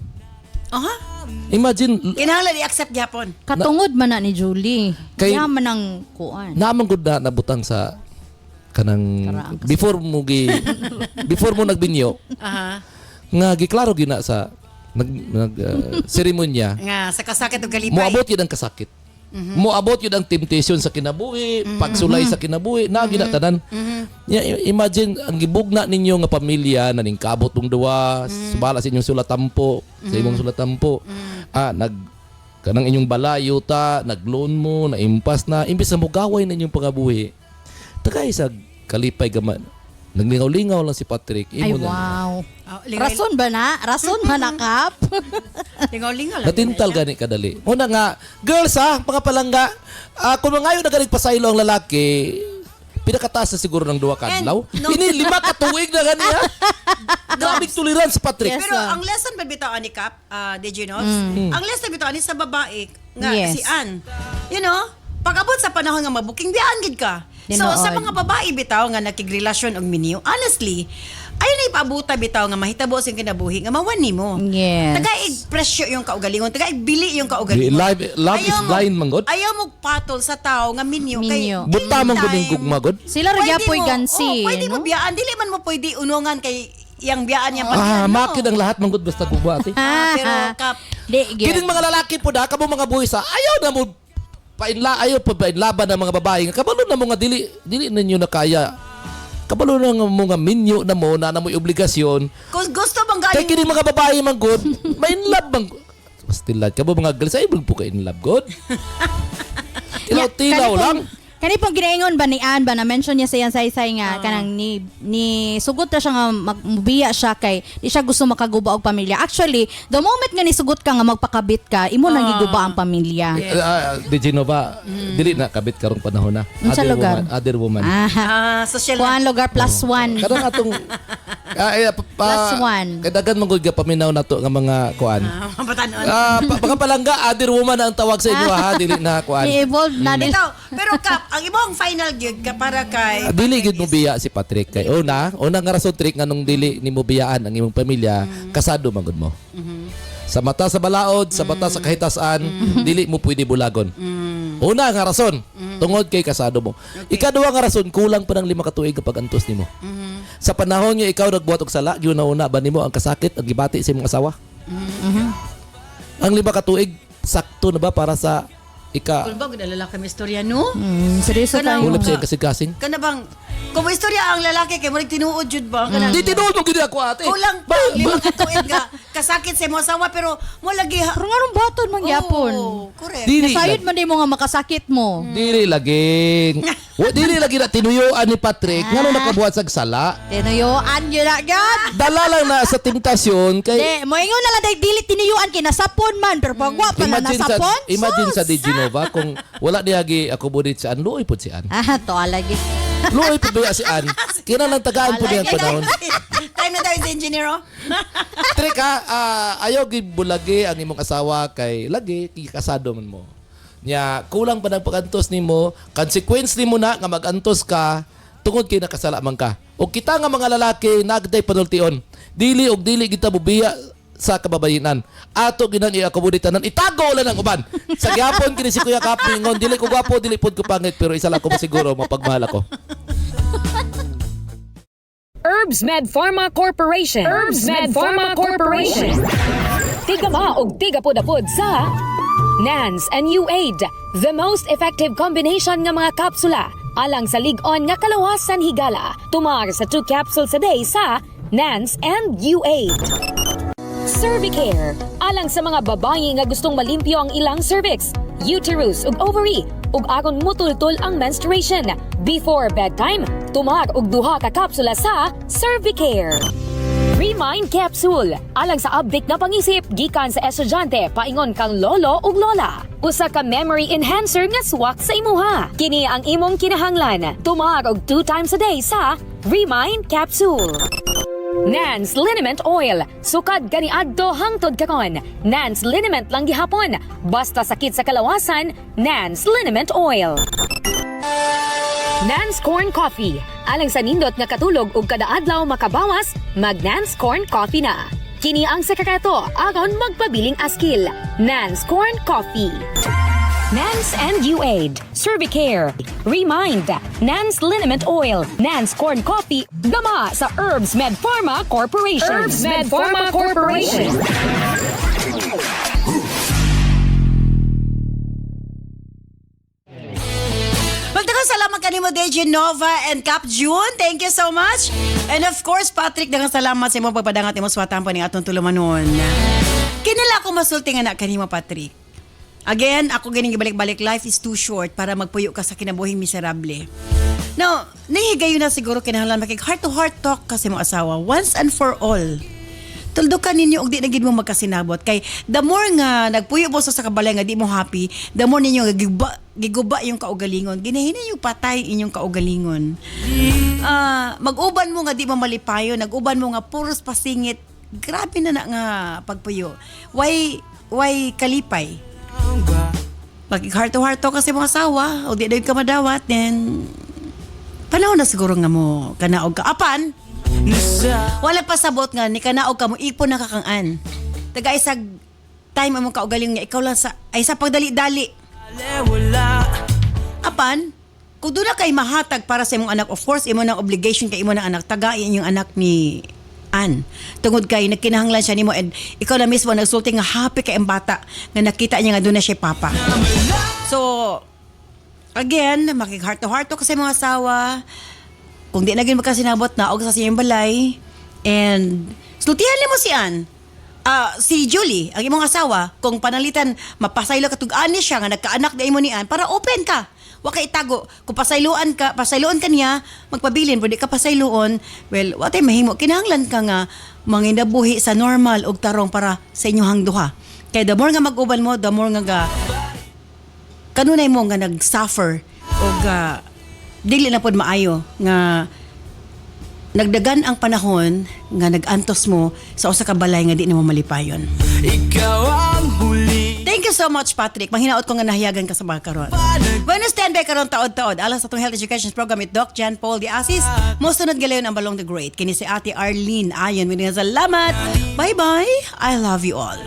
Imagine, kinahanglan i-accept gyapon. Katungod man na ni Julie. Kaya man ang kuan. Naman gud na nabutang sa kanang before mo nagbinyo nga giklaro gina sa seremonya nga sa kasakit ug kalipay moabot yun ang kasakit Moabot yun ang temptation sa kinabuhi, pagsulay sa kinabuhi, na ginatanan. Imagine, ang gibugna ninyo nga pamilya na ningkabot ng duwa, subala sa inyong sulatampo, sa imong sulatampo, kanang inyong balayo ta, nag-loan mo, na-impas na, imbis na mugaway na inyong pangabuhi, tagay sa kalipay gaman. Naglingaw-lingaw lang si Patrick. Ay, wow. Rason ba na? Rason ba na, Kap? Lingaw-lingaw lang. Natintal gani kadali. Una nga, girls mga palangga, kung ngayon na ganit pasaylo ang lalaki, pinakataas na siguro ng 2 kadlaw. Ini 5 katuig na gani ha. Daming tuliran sa Patrick. Pero ang lesson ba bitawan ni Kap, did you know? Ang lesson bitawan ni sa babae nga si Ann. You know, pag-abot sa panahon nga mabuking biyaan gid ka. So sa mga babae bitaw nga nakigrelasyon og minyo, honestly, ayo na ipabuta bitaw nga mahitabo sa kinabuhi nga mawan nimo. Yes. Tagaig presyo yung kaugalingon, tagaig bili yung kaugalingon. Love is blind man god. Ayaw mo patol sa tao nga minyo. Kay buta man gud ning gugma god. Sila ra gyapon gansi. Pwede mo biyaan, dili man mo pwede unungan kay yang biyaan yang makid ang lahat man gud basta gugma ati. Pero Kap, kining mga lalaki po da kamo mga buhis ayaw na mo ayaw pa laban ng mga babae. Kabalo na mo nga dili ninyo na kaya. Kabalo na mo nga minyo na mo na mo obligasyon. Kung gusto bang galing... Kaya kini mga babae man good, may in love bang... Still lad, kabo mga galis, ay po ka in love good. Tilaw lang. Kani pong ginaingon ba ni Ann ba na mention niya sa yan say nga kanang ni sugot na siya nga magmubiya siya kay di siya gusto makaguba og pamilya. Actually, the moment nga nisugot ka nga magpakabit ka, imo nang giguba ang pamilya. Di Genova, dili na kabit karong panahon na. Unsa lugar? Other woman. Social kuan lugar +1. Karong atong +1. Kay daghan man gud ka paminaw nato nga mga kuan. Mga palangga, other woman ang tawag sa inyo ha, dili na kuan. Ni-evolve na din. Pero Kap, ang imong final gig ka para kay dili gid mo biya si Patrick kay una nga rason trick nga nung dili nimo biyaan ang imong pamilya, kasado man gud mo. Sa mata sa balaod, sa mata sa kahitasan, dili mo pwede bulagon. Una nga rason, tungod kay kasado mo. Ikaduha nga rason, kulang pa ng 5 katuig kapag antos nimo. Sa panahon nga ikaw nagbuhat og sala, gyud na una ba nimo ang kasakit ang gibati sa imong asawa? Ang 5 katuig sakto na ba para sa Kulbag na lalaki may istorya, no? Seryoso tayo. Ulap siya kasing-kasing. Kana bang, kung may istorya ang lalaki, kay mo tinuod jud ba? Di tinuod mo gid ako ate. Kulang pa, 5 katuig nga, kasakit sa mo asawa, pero mo lagi... Pero nga nung baton man gyapon. Correct. Nasayod man din mo nga makasakit mo. Dili laging. Dili lagi na tinuyuan ni Patrick nga nung nakabuhat sa sala. Tinuyuan yun na gad. Dala lang na sa temptasyon kay... Moingon na lang dahil dili tinuyuan kinasapon man. Pero pagwa pala nasapon. Imagine sa Di Genova kung wala niyagi ako budit si Ann, luoy po si Ann. To alagi. Luoy po ba si Ann? Kina lang tagaan po niya panahon. Time na tayo sa engineer, oh. Trick ayaw gibulagi ang imong asawa kay lagi kasado man mo. Nya kulang pa ng pagantos nimo, consequence nimo na nga magantos ka tungod kay nakasala man ka. O kita nga mga lalaki nagday panultion. Dili kita bubiya sa kababayenan. Ato ginan i-akomoditanan itago lang ang uban. Sa gyapon kini si Kuya Kap mingon dili ko gwapo dili pod ko pangit pero isa lang ko masiguro mapagmahal ako. Herbs Med Pharma Corporation. Herbs Med Pharma Corporation. Tigama og tigapod-apod sa NANS and UAID, the most effective combination nga mga kapsula alang sa lig-on nga kalawasan higala. Tumar sa 2 capsules a day sa NANS and UAID. Cervicare, alang sa mga babae nga gustong malimpyo ang ilang cervix, uterus ug ovary, ug aron mutultol ang menstruation. Before bedtime, tumar og 2 ka kapsula sa Cervicare. Remind Capsule, alang sa update na pangisip gikan sa estudyante paingon kang lolo ug lola. Usa ka memory enhancer nga swak sa imuha. Kini ang imong kinahanglan. Tumar og 2 times a day sa Remind Capsule. Nance Liniment Oil. Sukad gani adto hangtod karon. Nance Liniment lang gihapon. Basta sakit sa kalawasan, Nance Liniment Oil. Nance Corn Coffee. Alang sa nindot nga katulog ug kada adlaw makabawas, mag Nance Corn Coffee na. Kini ang sekreto aron magpabiling askil. Nance Corn Coffee. NANS and UAID, Cervicare, Remind, NANS Liniment Oil, NANS Corn Coffee, gama sa Herbs Med Pharma Corporation. Herbs Med Pharma Corporation. mo day Genova and Cap June. Thank you so much. And of course, Patrick, daghang salamat sa imong pagpadangat imong swatan pa ning atong tulumanon. Kinala ko masulti nga na kanimo, Patrick. Again, ako ganing gibalik-balik, life is too short para magpuyo ka sa kinabuhing miserable. Now, nahigayon na siguro kinahanglan makig heart-to-heart talk kasi mo asawa once and for all. Tuldukan ninyo og di na gid mo magkasinabot kay the more nga nagpuyo mo sa kabalay nga di mo happy, the more ninyo giguba yung kaugalingon. Ginahina yung patay inyong kaugalingon. Mag-uban mo nga di mo malipayo, nag-uban mo nga puros pasingit. Grabe na nga pagpuyo. Why kalipay? Pag heart-to-heart talk kasi mga asawa, o di na yung kamadawat, then panahon na siguro nga mo kanaog ka. Apan, wala pasabot nga ni kanaog ka mo ipon na kakangan. Taga isag time mo kaugaling nga ikaw lang sa pagdali-dali. Apan, kung doon na kay mahatag para sa imong anak, of course, imo na obligation kay imo na anak, tagain yung anak ni Ann. Tungod kay nagkinahanglan siya nimo and ikaw na mismo nagsulti nga happy kay ang bata nga nakita niya nga doon na siya papa. So, again, makik heart to heart to kasi mga asawa. Kung di na gin magkasinabot na og sa siyang balay and sultihan mo si Ann. Si Julie, ang imong asawa, kung panalitan mapasaylo katug-an ni siya nga nagkaanak di imo ni Ann para open ka. Wa kay itago. Kung pasayloan ka niya, magpabilin pero di ka pasayloon, well, watay mahimo kinahanglan ka nga manginabuhi sa normal og tarong para sa inyong duha. Kay the more nga mag-uban mo, the more nga kanunay mo nga nag-suffer og dili na pod maayo nga nagdagan ang panahon nga nag-antos mo sa usa ka balay nga di na mo malipayon. Ikaw ang huli. Thank you so much, Patrick. Manghinaot ko nga nahiyagan ka sa mga karon. Bueno, stand by karon taod-taod. Alas sa itong health education program with Doc John Paul de Asis. Mosunod galayon ang Balong the Great. Kini si Ate Arlene Ayon. Salamat. Bye-bye. I love you all.